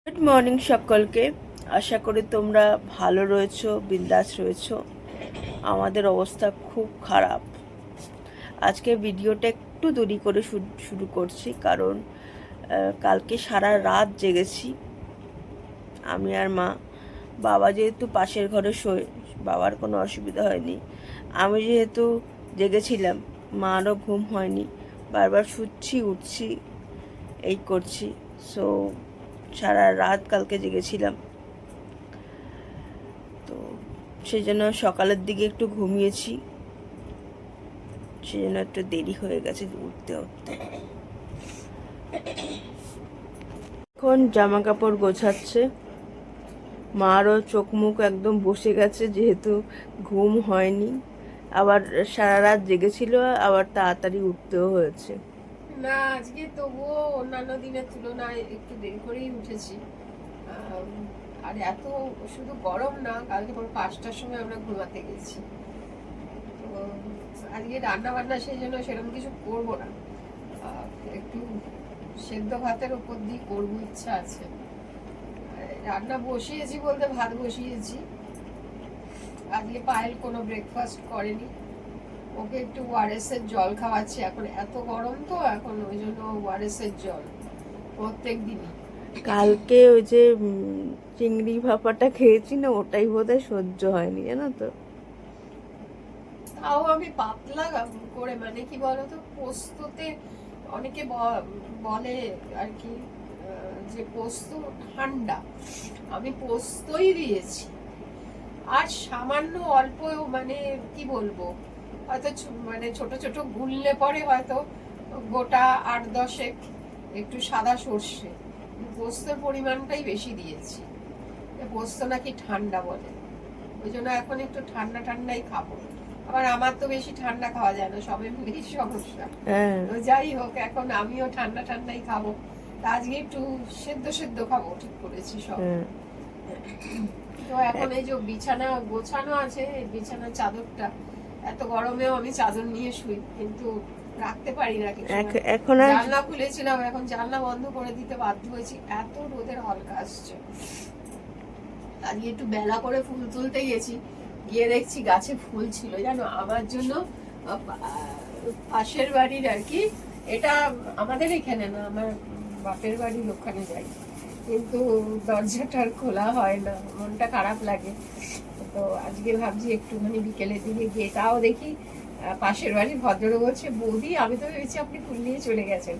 Good morning সকলকে। আশা করি তোমরা ভালো রয়েছো, বিন্দাস রয়েছো। আমাদের অবস্থা খুব খারাপ। আজকে ভিডিওটা একটু দেরি করে শুরু করছি, কারণ কালকে সারা রাত জেগেছি আমি আর মা। বাবা যেহেতু পাশের ঘরে শোয়, বাবার কোনো অসুবিধা হয়নি। আমি যেহেতু জেগেছিলাম, মারও ঘুম হয়নি, বারবার শুচ্ছি উঠছি এই করছি। সো সারা রাত কালকে জেগেছিলাম, তো সেই জন্য সকালের দিকে একটু ঘুমিয়েছি, সেই জন্য একটু দেরি হয়ে গেছে উঠতে উঠতে। এখন জামা কাপড় গোছাচ্ছে, মারও চোখ মুখ একদম বসে গেছে, যেহেতু ঘুম হয়নি, আবার সারা রাত জেগেছিল, আবার তাড়াতাড়ি উঠতেও হয়েছে। না, আজকে তবুও অন্যান্য দিনের তুলনায় একটু দেরি করেই উঠেছি। আর এত শুধু গরম না, কালকে পর 5টার সময় আমরা ঘুমাতে গেছি। তো আজকে রান্না বান্না সেই জন্য সেরকম কিছু করবো না, একটু সেদ্ধ ভাতের উপর দিয়ে করবো ইচ্ছা আছে। রান্না বসিয়েছি বলতে ভাত বসিয়েছি। আজকে পায়েল কোনো ব্রেকফাস্ট করেনি, ওকে একটু ওআরএস এর জল খাওয়াচ্ছি। এখন এত গরম তো, এখন ওই জন্য ওআরএস এর জল প্রত্যেক দিনই। কালকে ওই যে চিংড়ি ভাপাটা খেয়েছি না, ওটাই বোধহয় সহ্য হয়নি, জানো তো। তাও আমি পাতলা করে, মানে কি বলতো, পোস্ততে অনেকে বলে আর কি, যে পোস্ত ঠান্ডা। আমি পোস্তই দিয়েছি, আর সামান্য অল্প, মানে কি বলবো, হয়তো মানে ছোট ছোট গুললে পরে হয়তো গোটা 8-10 একটু সাদা সর্ষে, পোস্তর পরিমাণটাই বেশি দিয়েছি। পোস্ত নাকি ঠান্ডা বলে, ওই জন্য এখন একটু ঠান্ডা ঠান্ডাই খাবো। আবার আমার তো বেশি ঠান্ডা খাওয়া যায় না, সবে মিলেই সমস্যা। তো যাই হোক, এখন আমিও ঠান্ডা ঠান্ডাই খাবো। আজকে একটু সেদ্ধ সেদ্ধ খাবো ঠিক করেছি সব। তো এখন এই যে বিছানা গোছানো আছে, বিছানার চাদরটা, এত গরমেও আমি চাদর নিয়ে শুই, কিন্তু রাখতে পারি না কিছু। এখন জানলা খুলেছিলাম, এখন জানলা বন্ধ করে দিতে বাধ্য হয়েছি, এত রোদের হলকা আসছে। আজকে একটু বেলা করে ফুল তুলতে গেছি, গিয়ে দেখছি গাছে ফুল ছিল, জানো, আমার জন্য। পাশের বাড়ির আর কি, এটা আমাদের এখানে না, আমার বাপের বাড়ির ওখানে যাই, কিন্তু দরজাটা আর খোলা হয় না, মনটা খারাপ লাগে। তো আজকে ভাবছি একটুখানি বিকেলের দিকে গিয়ে, তাও দেখি পাশের বাড়ির ভদ্র বলছে, বৌদি আমি তো ভেবেছি আপনি ফুল নিয়ে চলে গেছেন,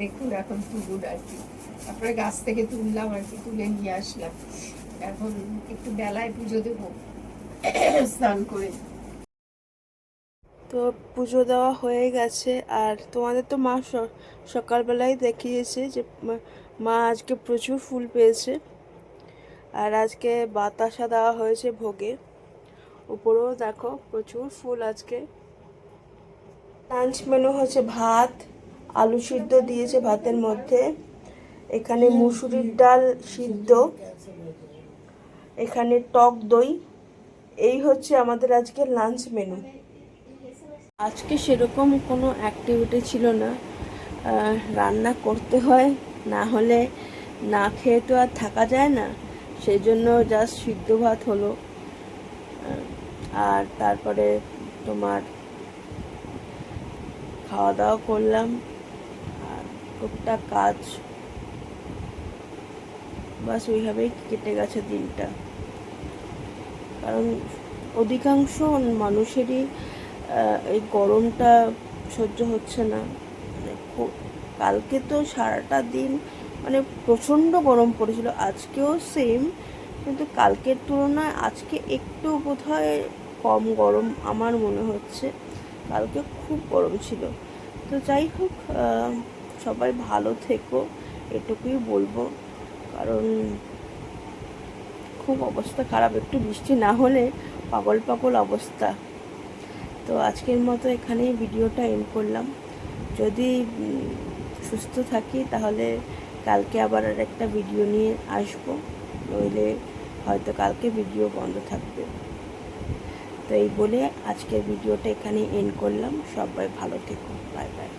দেখুন এখন তুলুন আর কি। তারপরে গাছ থেকে তুললাম আর কি, তুলে নিয়ে আসলাম। এখন একটু বেলায় পুজো দেবো স্নান করে। তো পুজো দেওয়া হয়ে গেছে, আর তোমাদের তো মা সকালবেলায় দেখিয়েছে যে মা আজকে প্রচুর ফুল পেয়েছে, আর আজকে বাতাসা দেওয়া হয়েছে ভোগে, উপরেও দেখো প্রচুর ফুল আজকে। লাঞ্চ মেনু হচ্ছে ভাত, আলু সিদ্ধ দিয়েছে ভাতের মধ্যে, এখানে মুসুরির ডাল সিদ্ধ, এখানে টক দই। এই হচ্ছে আমাদের আজকে লাঞ্চ মেনু। আজকে সেরকম কোনো অ্যাক্টিভিটি ছিল না, রান্না করতে হয়, না হলে না খেয়ে তো আর থাকা যায় না, সেই জন্য জাস্ট সিদ্ধ ভাত হলো। আর তারপরে তোমার খাওয়া দাওয়া করলাম, আর টুকটাক কাজ, বাস ওইভাবেই কেটে গেছে দিনটা। কারণ অধিকাংশ মানুষেরই এই গরমটা সহ্য হচ্ছে না। মানে কালকে তো সারাটা দিন মানে প্রচণ্ড গরম পড়েছিল, আজকেও সেম, কিন্তু কালকের তুলনায় আজকে একটু বোধহয় কম গরম আমার মনে হচ্ছে, কালকে খুব গরম ছিল। তো যাই হোক, সবাই ভালো থেকো, এটুকুই বলবো, কারণ খুব অবস্থা খারাপ, একটু বৃষ্টি না হলে পাগল পাগল অবস্থা। তো আজকের মতো এখানেই ভিডিওটা এন্ড করলাম। যদি সুস্থ থাকি তাহলে কালকে আবার আর একটা ভিডিও নিয়ে আসবো, নইলে হয়তো কালকে ভিডিও বন্ধ থাকবে। তো এই বলে আজকের ভিডিওটা এখানেই এন্ড করলাম। সবাই ভালো থেকো, বাই বাই।